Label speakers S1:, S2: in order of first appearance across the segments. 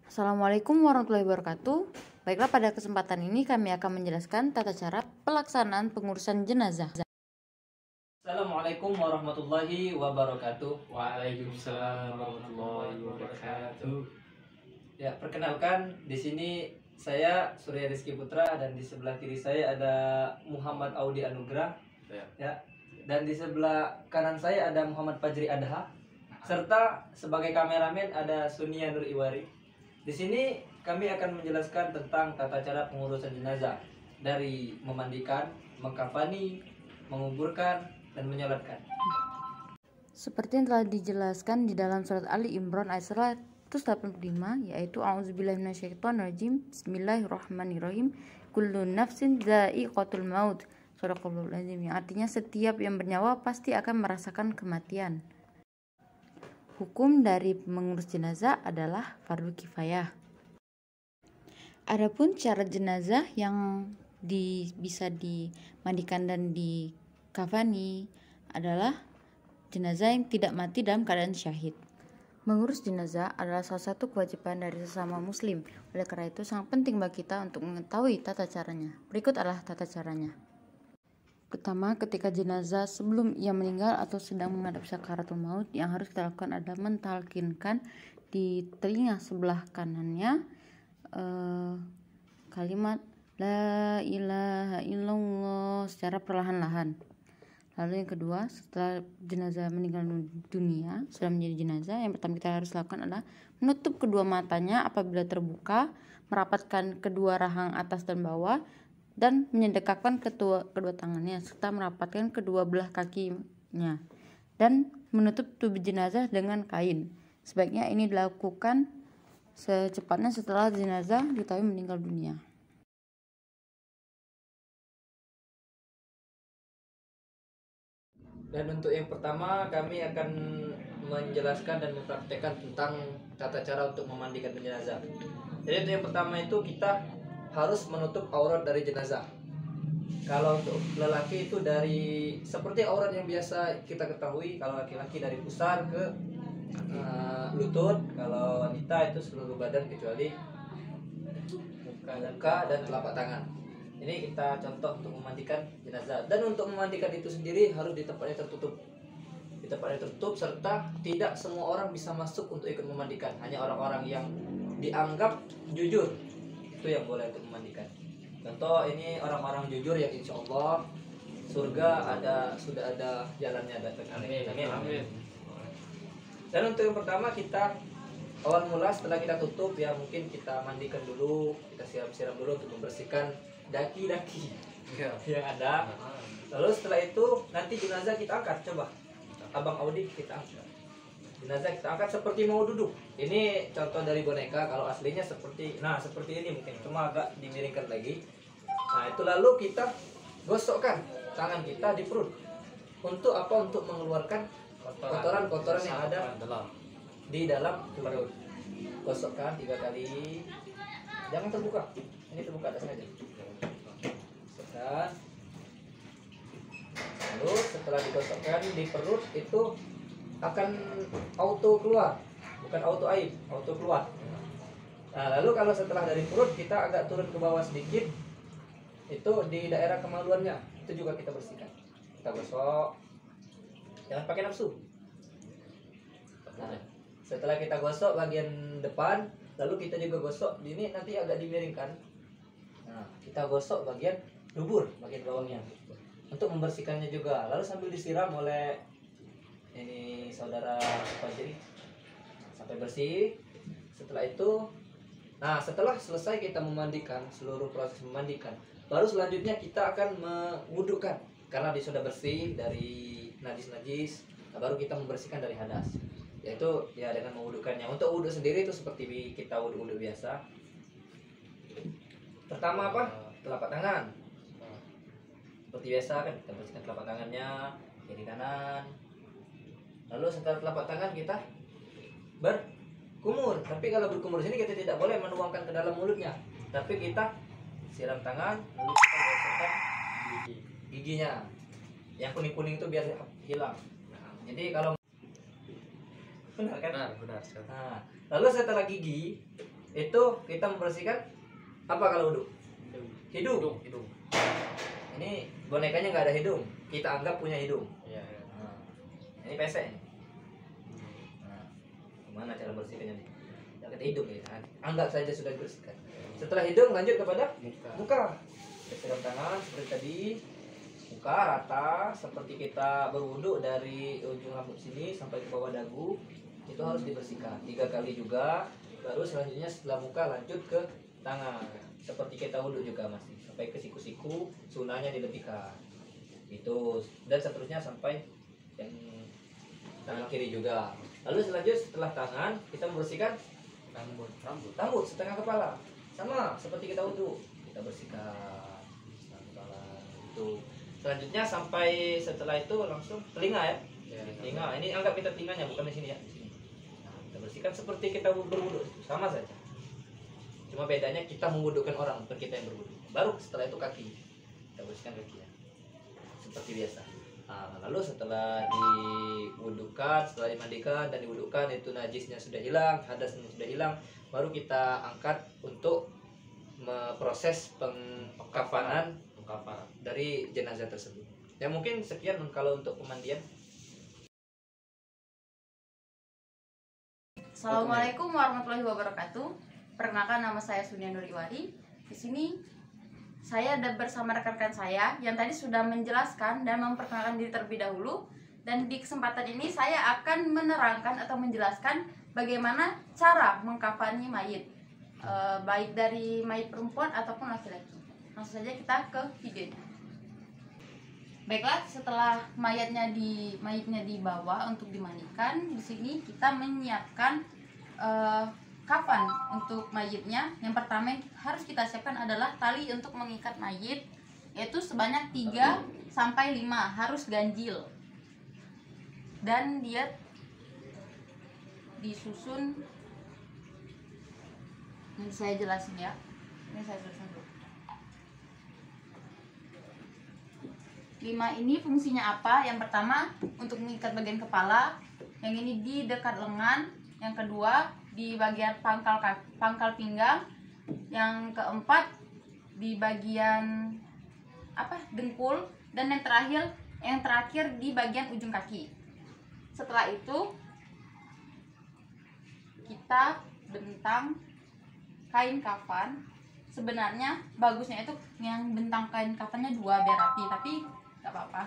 S1: Assalamualaikum warahmatullahi wabarakatuh. Baiklah, pada kesempatan ini kami akan menjelaskan tata cara pelaksanaan pengurusan jenazah.
S2: Assalamualaikum warahmatullahi wabarakatuh.
S3: Waalaikumsalam warahmatullahi wabarakatuh.
S2: Ya, perkenalkan di sini saya Surya Rizky Putra dan di sebelah kiri saya ada Muhammad Audi Anugrah. Ya. Dan di sebelah kanan saya ada Muhammad Fajri Adha. Serta sebagai kameramen ada Sunia Nur Iwari. Di sini kami akan menjelaskan tentang tata cara pengurusan jenazah dari memandikan, mengkafani, menguburkan, dan menyolatkan.
S1: Seperti yang telah dijelaskan di dalam surat Ali Imran ayat 185, yaitu A'udzubillahiminasyaitonirrajim, Bismillahirrahmanirrahim, Kullu nafsin dha'iqatul maut. Shadaqallahul azim, yang artinya setiap yang bernyawa pasti akan merasakan kematian. Hukum dari mengurus jenazah adalah fardu kifayah. Adapun cara jenazah yang bisa dimandikan dan dikafani adalah jenazah yang tidak mati dalam keadaan syahid. Mengurus jenazah adalah salah satu kewajiban dari sesama muslim. Oleh karena itu sangat penting bagi kita untuk mengetahui tata caranya. Berikut adalah tata caranya. Pertama, ketika jenazah sebelum ia meninggal atau sedang menghadapi sakaratul maut, yang harus kita lakukan adalah mentalkinkan di telinga sebelah kanannya kalimat La ilaha illallah secara perlahan-lahan. Lalu yang kedua, setelah jenazah meninggal dunia, sudah menjadi jenazah, yang pertama kita harus lakukan adalah menutup kedua matanya apabila terbuka, merapatkan kedua rahang atas dan bawah, dan menyedekapkan kedua tangannya, serta merapatkan kedua belah kakinya, dan menutup tubuh jenazah dengan kain. Sebaiknya ini dilakukan secepatnya setelah jenazah diketahui meninggal dunia.
S2: Dan untuk yang pertama kami akan menjelaskan dan mempraktekkan tentang tata cara untuk memandikan jenazah. Jadi untuk yang pertama itu kita harus menutup aurat dari jenazah. Kalau untuk lelaki itu dari seperti aurat yang biasa kita ketahui, kalau laki-laki dari pusar ke lutut, kalau wanita itu seluruh badan kecuali muka dan telapak tangan. Ini kita contoh untuk memandikan jenazah. Dan untuk memandikan itu sendiri harus di tempat yang tertutup. Di tempat yang tertutup serta tidak semua orang bisa masuk untuk ikut memandikan. Hanya orang-orang yang dianggap jujur itu yang boleh untuk memandikan. Contoh ini orang-orang jujur yang insya Allah surga sudah ada jalannya datang. Amin. Dan untuk yang pertama kita awal mula setelah kita tutup ya mungkin kita mandikan dulu, kita siram-siram dulu untuk membersihkan daki-daki yang ada. Lalu setelah itu nanti jenazah kita angkat, coba Abang Audi kita angkat. Jenazah kita angkat seperti mau duduk. Ini contoh dari boneka, kalau aslinya seperti ini mungkin, cuma agak dimiringkan lagi. Nah, itu lalu kita gosokkan tangan kita di perut. Untuk apa? Untuk mengeluarkan kotoran-kotoran yang ada di dalam perut. Gosokkan 3 kali. Jangan terbuka. Ini terbuka ada sengaja. Gosokkan. Lalu setelah digosokkan di perut itu akan auto keluar, bukan auto air, auto keluar. Nah, lalu kalau setelah dari perut kita agak turun ke bawah sedikit, itu di daerah kemaluannya itu juga kita bersihkan. Kita gosok, jangan pakai nafsu. Nah, setelah kita gosok bagian depan, lalu kita juga gosok. Ini nanti agak dimiringkan. Nah, kita gosok bagian dubur, bagian bawahnya, untuk membersihkannya juga. Lalu sambil disiram oleh ini saudara Fajri sampai bersih. Setelah itu, setelah selesai kita memandikan, seluruh proses memandikan, baru selanjutnya kita akan mewudukan karena dia sudah bersih dari najis-najis. Baru kita membersihkan dari hadas, yaitu ya dengan mewudukannya. Untuk wudhu sendiri itu seperti kita wudhu biasa. Pertama apa? Telapak tangan. Seperti biasa kan kita bersihkan telapak tangannya kiri kanan. Lalu setelah telapak tangan kita berkumur. Tapi kalau berkumur sini kita tidak boleh menuangkan ke dalam mulutnya. Tapi kita siram tangan, lalu kita gosokkan giginya. Yang kuning-kuning itu biar hilang. Jadi kalau benar kan? Benar. Nah, lalu setelah gigi itu kita membersihkan apa kalau wudhu? Hidung.
S3: Hidung.
S2: Ini bonekanya nggak ada hidung, kita anggap punya hidung.
S3: Iya.
S2: Nah, ini pesek. Nah, gimana cara bersihkannya nih? Dekat hidung ya. Anggap saja sudah dibersihkan. Setelah hidung lanjut kepada muka. Pegang tangan seperti tadi. Muka rata seperti kita berwudu dari ujung rambut sini sampai ke bawah dagu. Itu harus dibersihkan 3 kali juga. Baru selanjutnya setelah muka lanjut ke tangan. Seperti kita wudhu juga masih sampai ke siku-siku, sunahnya dilebihkan. Itu dan seterusnya sampai yang tangan kiri juga. Lalu selanjutnya setelah tangan kita membersihkan rambut setengah kepala. Sama seperti kita wudhu, kita bersihkan setengah kepala. Itu selanjutnya sampai setelah itu langsung telinga ya. Telinga ini anggap kita telinganya bukan di sini ya, di sini. Nah, kita bersihkan seperti kita berwudhu, sama saja. Cuma bedanya kita memwudhukan orang, bukan kita yang berwudhu. Baru setelah itu kaki, kita bersihkan kakinya seperti biasa. Nah, lalu setelah diwudhukan, setelah dimandikan dan diwudhukan, itu najisnya sudah hilang, hadasnya sudah hilang, baru kita angkat untuk memproses pengkafanan dari jenazah tersebut. Ya mungkin sekian kalau untuk pemandian.
S1: Assalamualaikum warahmatullahi wabarakatuh. Perkenalkan, nama saya Sunia Nuriwari. Di sini saya ada bersama rekan-rekan saya yang tadi sudah menjelaskan dan memperkenalkan diri terlebih dahulu. Dan di kesempatan ini saya akan menerangkan atau menjelaskan bagaimana cara mengkafani mayit, baik dari mayit perempuan ataupun laki-laki. Langsung saja kita ke videonya. Baiklah, setelah mayitnya dibawa untuk dimandikan, di sini kita menyiapkan kafan untuk mayitnya. Yang pertama yang harus kita siapkan adalah tali untuk mengikat mayit, yaitu sebanyak 3 sampai 5, harus ganjil. Dan dia disusun, ini saya jelasin ya. Ini saya jelasin dulu. 5 ini fungsinya apa? Yang pertama untuk mengikat bagian kepala, yang ini di dekat lengan, yang kedua di bagian pangkal pinggang, yang keempat di bagian dengkul, dan yang terakhir di bagian ujung kaki. Setelah itu kita bentang kain kafan. Sebenarnya bagusnya itu yang bentang kain kafannya 2 biar rapi, tapi nggak apa-apa.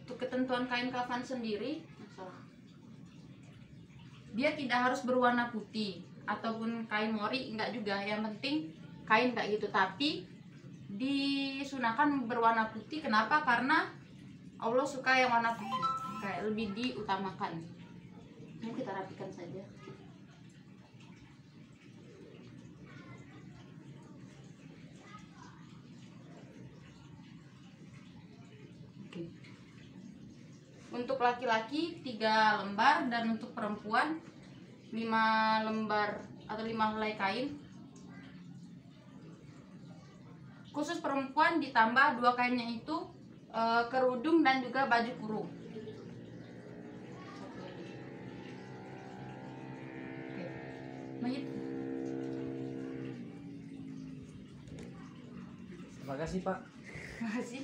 S1: Untuk ketentuan kain kafan sendiri, dia tidak harus berwarna putih ataupun kain mori, enggak juga. Yang penting kain kayak gitu, tapi disunahkan berwarna putih. Kenapa? Karena Allah suka yang warna putih, kayak lebih diutamakan. Ini kita rapikan saja. Untuk laki-laki 3 lembar dan untuk perempuan 5 lembar atau 5 helai kain. Khusus perempuan ditambah 2 kainnya itu kerudung dan juga baju kurung. Oke. Mayit.
S2: Terima kasih Pak.
S1: Terima kasih.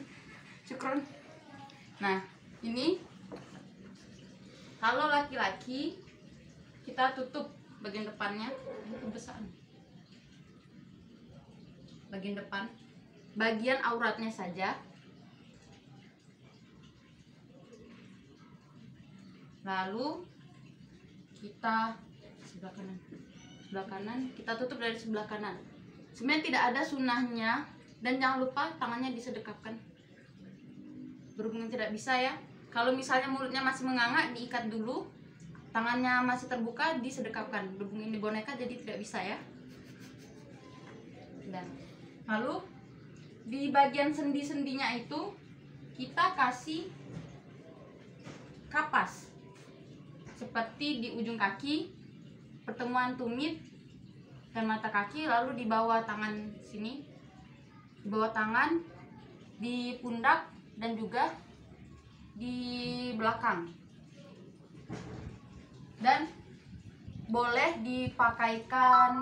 S1: Syukron. Nah, ini kalau laki-laki kita tutup bagian depannya, ini kebesaran. Bagian depan, bagian auratnya saja. Lalu kita sebelah kanan kita tutup dari sebelah kanan. Sebenarnya tidak ada sunahnya, dan jangan lupa tangannya disedekapkan. Berhubung tidak bisa ya, kalau misalnya mulutnya masih menganga, diikat dulu, tangannya masih terbuka, disedekapkan. Berhubung ini boneka jadi tidak bisa ya. Dan lalu di bagian sendi-sendinya itu kita kasih kapas seperti di ujung kaki, pertemuan tumit dan mata kaki. Lalu di bawah tangan sini, di bawah tangan, di pundak, dan juga di belakang. Dan boleh dipakaikan,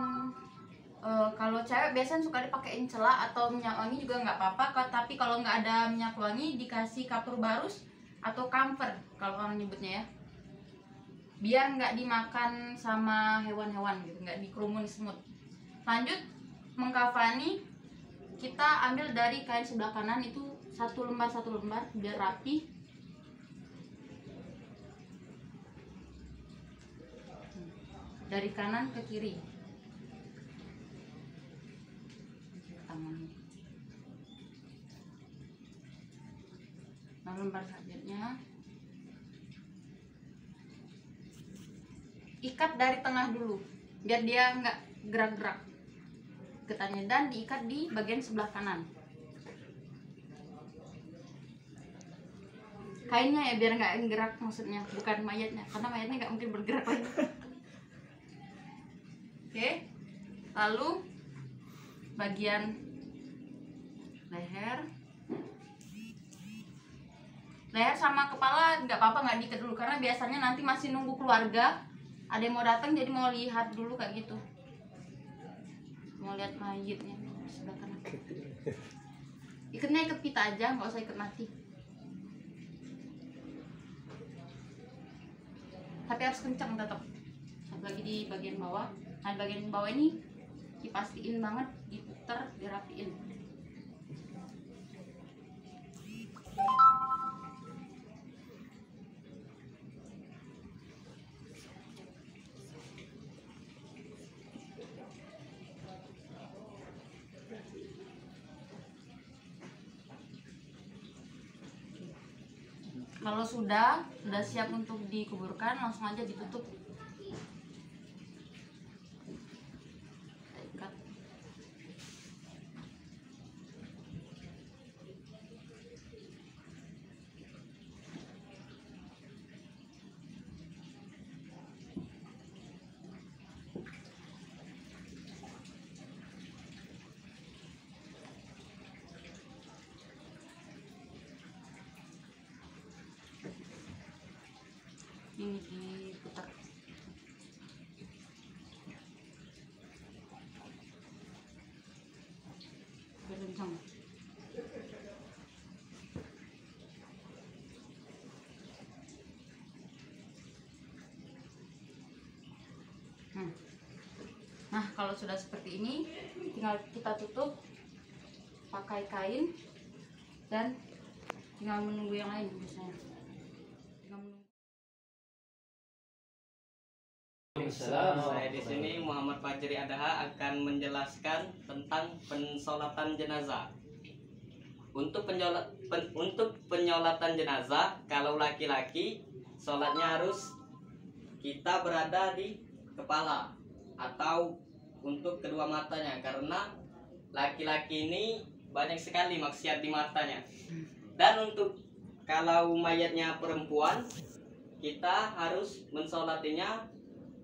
S1: kalau cewek biasanya suka dipakein celak atau minyak wangi juga nggak apa-apa. Tapi kalau nggak ada minyak wangi dikasih kapur barus atau kamfer kalau orang nyebutnya ya, biar nggak dimakan sama hewan-hewan gitu, nggak dikerumunin semut. Lanjut, mengkafani kita ambil dari kain sebelah kanan itu satu lembar biar rapi. Dari kanan ke kiri tangannya. Nah, lembar selanjutnya ikat dari tengah dulu biar dia nggak gerak-gerak iketannya, dan diikat di bagian sebelah kanan kainnya ya, biar nggak gerak, maksudnya bukan mayatnya, karena mayatnya nggak mungkin bergerak lagi. Oke, lalu bagian leher sama kepala nggak apa-apa, nggak diikat dulu karena biasanya nanti masih nunggu keluarga, ada yang mau datang jadi mau lihat dulu kayak gitu, mau lihat mayitnya sebelah kanan. Ikatnya ikat pita aja, nggak usah ikat mati, tapi harus kencang tetap. Satu lagi di bagian bawah. Nah, bagian bawah ini dipastiin banget, diputer, dirapiin. Kalau sudah siap untuk dikuburkan, langsung aja ditutup. Ikat. Ini diputar. Biar kencang. Nah, kalau sudah seperti ini tinggal kita tutup pakai kain dan tinggal menunggu yang lain biasanya.
S4: Saya di sini Muhammad Fajri Adaha akan menjelaskan tentang pensolatan jenazah. Untuk penyolatan jenazah, kalau laki-laki sholatnya harus kita berada di kepala atau untuk kedua matanya, karena laki-laki ini banyak sekali maksiat di matanya. Dan untuk kalau mayatnya perempuan, kita harus mensolatinya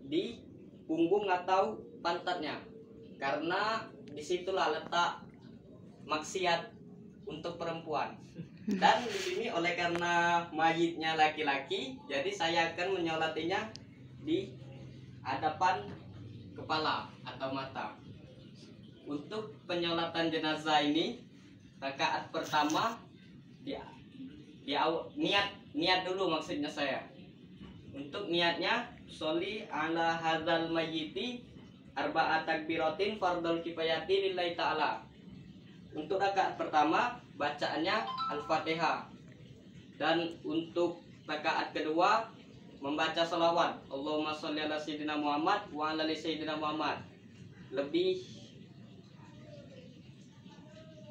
S4: di punggung atau pantatnya, karena disitulah letak maksiat untuk perempuan. Dan di sini oleh karena mayitnya laki-laki, jadi saya akan menyolatinya di hadapan kepala atau mata. Untuk penyolatan jenazah ini, rakaat pertama niat dulu, maksudnya saya. Untuk niatnya, sholli ala hadzal mayyiti arba'at takbiratin fardhul kifayati lillahi ta'ala. Untuk rakaat pertama bacaannya Al-Fatihah, dan untuk rakaat kedua membaca salawat Allahumma sholli ala sayyidina Muhammad wa ala ali sayyidina Muhammad lebih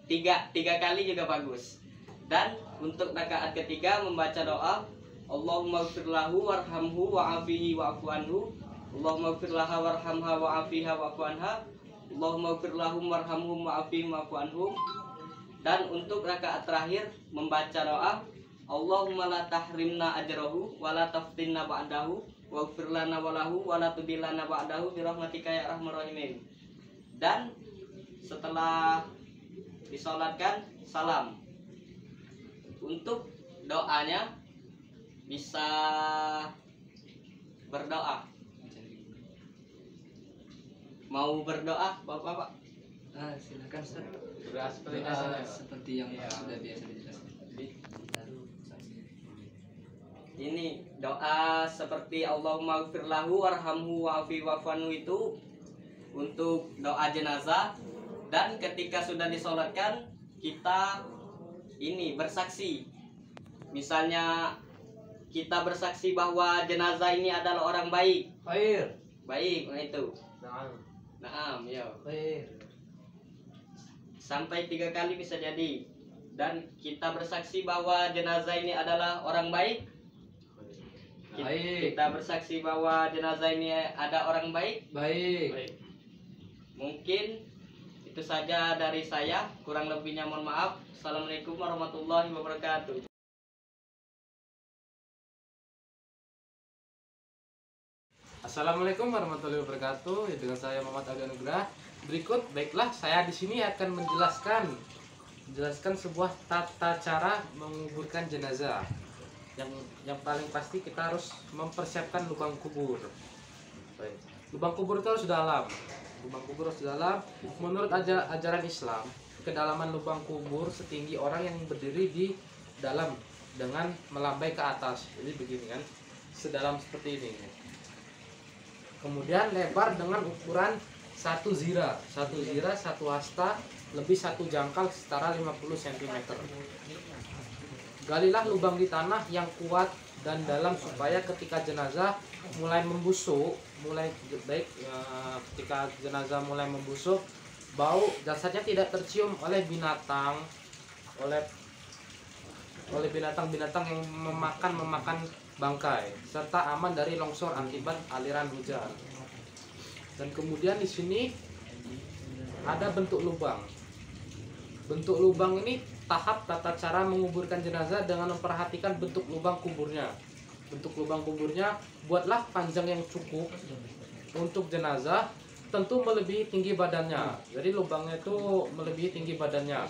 S4: tiga kali juga bagus. Dan untuk rakaat ketiga membaca doa Allahumma ighfir lahu warhamhu wa'afihi wa'fu anhu, Allahumma ighfir laha warhamha wa'afiha wa'fu anha, Allahumma ighfir lahum warhamhum wa'afihim wa'fu anhum. Dan untuk rakaat terakhir membaca doa Allahumma la tahrimna ajrahu wa la taftinna ba'dahu waghfir lana wa lahu wa la tudillana ba'dahu bi rahmatika ya arhamar rahimin. Dan setelah disolatkan salam. Untuk doanya bisa berdoa mau berdoa Bapak?
S2: Silakan Ustaz.
S3: Doa seperti
S2: Doa
S3: biasanya.
S2: seperti yang
S3: Ya.
S2: sudah biasa dijelaskan.
S4: Ini doa seperti Allahumma ighfir lahu warhamhu wa'afi wa'fu itu untuk doa jenazah, dan ketika sudah disolatkan kita ini bersaksi. Misalnya kita bersaksi bahwa jenazah ini adalah orang baik. Baik, nah itu. Naam, ya. Sampai 3 kali bisa jadi. Dan kita bersaksi bahwa jenazah ini adalah orang baik. Kita bersaksi bahwa jenazah ini ada orang baik.
S2: Baik.
S4: Mungkin itu saja dari saya. Kurang lebihnya mohon maaf. Assalamualaikum warahmatullahi wabarakatuh.
S3: Assalamualaikum warahmatullahi wabarakatuh. Dengan saya Muhammad Adi Anugrah. Berikut baiklah saya di sini akan menjelaskan sebuah tata cara menguburkan jenazah. Yang paling pasti kita harus mempersiapkan lubang kubur. Baik. Lubang kubur itu harus dalam. Lubang kubur harus dalam. Menurut ajaran Islam, kedalaman lubang kubur setinggi orang yang berdiri di dalam dengan melambai ke atas. Jadi begini kan, sedalam seperti ini. Kemudian lebar dengan ukuran 1 zira, 1 hasta lebih 1 jangkal setara 50 cm. Galilah lubang di tanah yang kuat dan dalam supaya ketika jenazah mulai membusuk, ketika jenazah mulai membusuk, bau jasadnya tidak tercium oleh binatang, oleh binatang-binatang yang memakan bangkai, serta aman dari longsor akibat aliran hujan. Dan kemudian di sini ada bentuk lubang. Bentuk lubang ini tahap tata cara menguburkan jenazah dengan memperhatikan bentuk lubang kuburnya. Bentuk lubang kuburnya, buatlah panjang yang cukup untuk jenazah, tentu melebihi tinggi badannya. Jadi lubangnya itu melebihi tinggi badannya.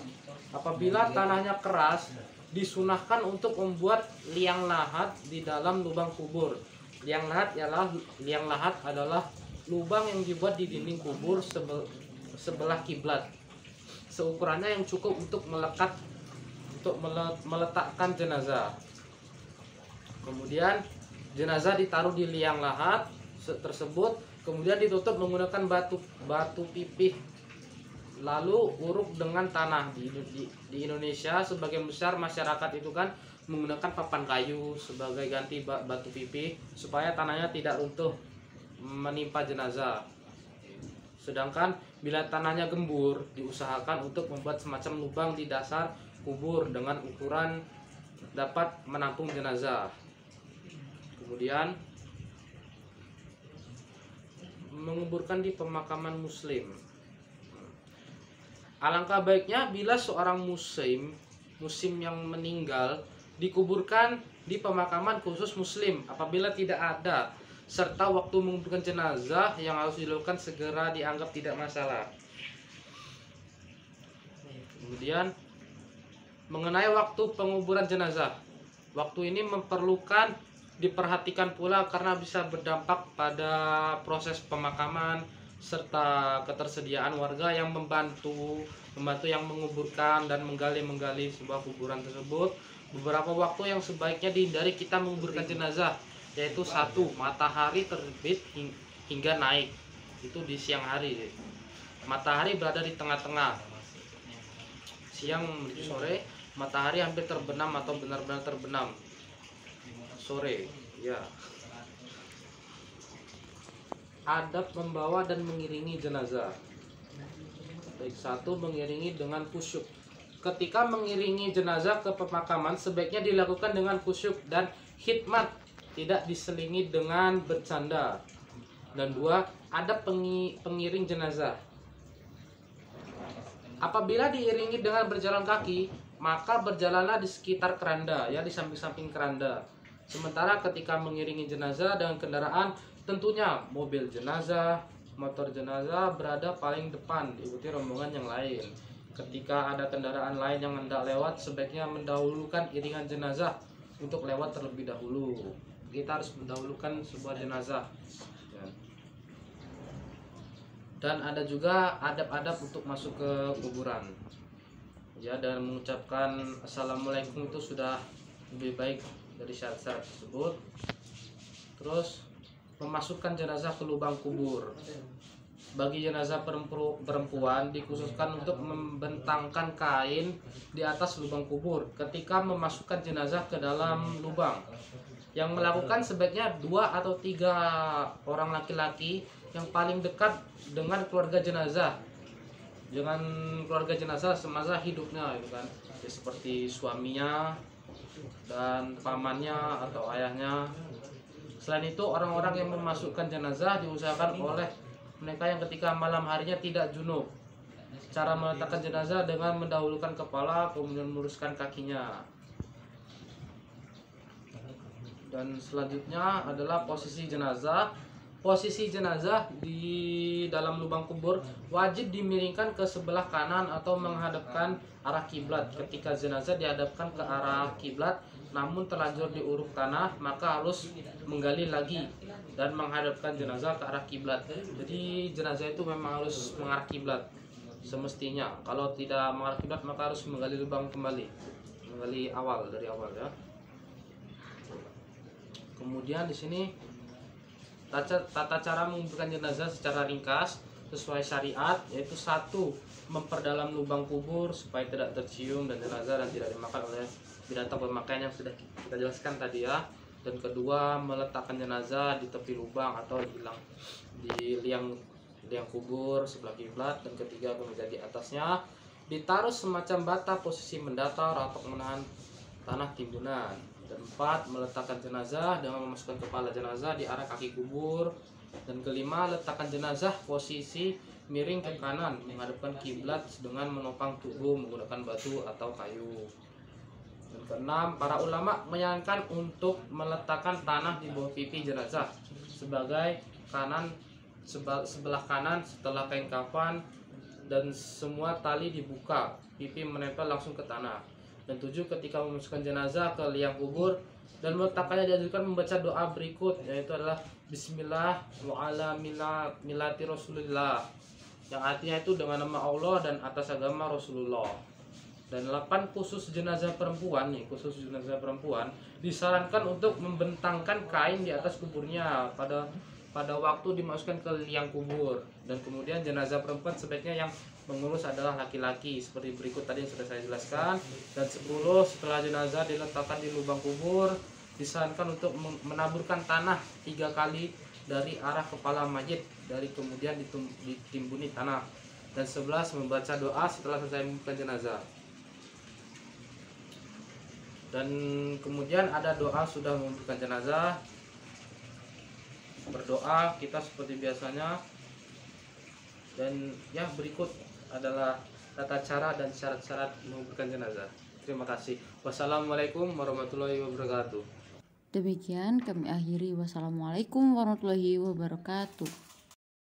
S3: Apabila tanahnya keras, disunahkan untuk membuat liang lahat di dalam lubang kubur. Liang lahat adalah lubang yang dibuat di dinding kubur sebelah kiblat. Seukurannya yang cukup untuk meletakkan jenazah. Kemudian jenazah ditaruh di liang lahat tersebut, kemudian ditutup menggunakan batu pipih, lalu uruk dengan tanah. Di Indonesia sebagian besar masyarakat itu kan menggunakan papan kayu sebagai ganti batu pipih supaya tanahnya tidak runtuh menimpa jenazah. Sedangkan bila tanahnya gembur, diusahakan untuk membuat semacam lubang di dasar kubur dengan ukuran dapat menampung jenazah. Kemudian menguburkan di pemakaman muslim. Alangkah baiknya bila seorang muslim yang meninggal dikuburkan di pemakaman khusus muslim apabila tidak ada, serta waktu menguburkan jenazah yang harus dilakukan segera dianggap tidak masalah. Kemudian mengenai waktu penguburan jenazah, waktu ini diperhatikan pula karena bisa berdampak pada proses pemakaman serta ketersediaan warga yang membantu yang menguburkan dan menggali sebuah kuburan tersebut. Beberapa waktu yang sebaiknya dihindari kita menguburkan jenazah, yaitu 1. Matahari terbit hingga naik, itu di siang hari. Matahari berada di tengah-tengah. Siang menuju sore, matahari hampir terbenam atau benar-benar terbenam. Sore, ya. Adab membawa dan mengiringi jenazah. Baik, 1. Mengiringi dengan khusyuk. Ketika mengiringi jenazah ke pemakaman sebaiknya dilakukan dengan khusyuk dan khidmat, tidak diselingi dengan bercanda. Dan 2. Adab pengiring jenazah. Apabila diiringi dengan berjalan kaki, maka berjalanlah di sekitar keranda, ya, di samping-samping keranda. Sementara ketika mengiringi jenazah dengan kendaraan, tentunya mobil jenazah, motor jenazah berada paling depan, diikuti rombongan yang lain. Ketika ada kendaraan lain yang hendak lewat, sebaiknya mendahulukan iringan jenazah untuk lewat terlebih dahulu. Kita harus mendahulukan sebuah jenazah. Ya. Dan ada juga adab-adab untuk masuk ke kuburan. Ya, dan mengucapkan assalamualaikum itu sudah lebih baik dari syarat-syarat tersebut. Terus memasukkan jenazah ke lubang kubur. Bagi jenazah perempuan dikhususkan untuk membentangkan kain di atas lubang kubur ketika memasukkan jenazah ke dalam lubang. Yang melakukan sebaiknya 2 atau 3 orang laki-laki yang paling dekat dengan keluarga jenazah. Dengan keluarga jenazah semasa hidupnya gitu kan. Ya, seperti suaminya dan pamannya atau ayahnya. Selain itu, orang-orang yang memasukkan jenazah diusahakan oleh mereka yang ketika malam harinya tidak junub. Cara meletakkan jenazah dengan mendahulukan kepala kemudian meluruskan kakinya. Dan selanjutnya adalah posisi jenazah. Posisi jenazah di dalam lubang kubur wajib dimiringkan ke sebelah kanan atau menghadapkan arah kiblat. Ketika jenazah dihadapkan ke arah kiblat namun terlanjur diuruk tanah, maka harus menggali lagi dan menghadapkan jenazah ke arah kiblat. Jadi jenazah itu memang harus mengarah kiblat semestinya. Kalau tidak mengarah kiblat maka harus menggali lubang kembali, menggali dari awal ya. Kemudian di sini tata cara menguburkan jenazah secara ringkas sesuai syariat, yaitu 1. Memperdalam lubang kubur supaya tidak tercium dan jenazah dan tidak dimakan oleh binatang pemakaian yang sudah kita jelaskan tadi ya. Dan kedua, meletakkan jenazah di tepi lubang atau di liang kubur sebelah kiblat. Dan ketiga, kemudian di atasnya ditaruh semacam bata posisi mendatar atau menahan tanah timbunan. Dan 4, meletakkan jenazah dengan memasukkan kepala jenazah di arah kaki kubur. Dan kelima, letakkan jenazah posisi miring ke kanan menghadapkan kiblat dengan menopang tubuh menggunakan batu atau kayu. Dan keenam, para ulama menyarankan untuk meletakkan tanah di bawah pipi jenazah sebagai sebelah kanan setelah kain kafan, dan semua tali dibuka, pipi menempel langsung ke tanah. Dan 7, ketika memasukkan jenazah ke liang kubur dan meletakkannya dianjurkan membaca doa berikut, yaitu adalah Bismillah wa ala milati Rasulillah, yang artinya itu dengan nama Allah dan atas agama Rasulullah. Dan 8, khusus jenazah perempuan disarankan untuk membentangkan kain di atas kuburnya pada waktu dimasukkan ke liang kubur. Dan kemudian jenazah perempuan sebaiknya yang mengurus adalah laki-laki seperti berikut tadi yang sudah saya jelaskan. Dan 10, setelah jenazah diletakkan di lubang kubur disarankan untuk menaburkan tanah 3 kali dari arah kepala mayit, dari kemudian ditimbuni tanah. Dan 11, membaca doa setelah selesai menguburkan jenazah. Dan kemudian ada doa sudah menguburkan jenazah. Berdoa kita seperti biasanya. Dan ya, berikut adalah tata cara dan syarat-syarat menguburkan jenazah. Terima kasih. Wassalamualaikum warahmatullahi wabarakatuh.
S1: Demikian kami akhiri. Wassalamualaikum warahmatullahi wabarakatuh.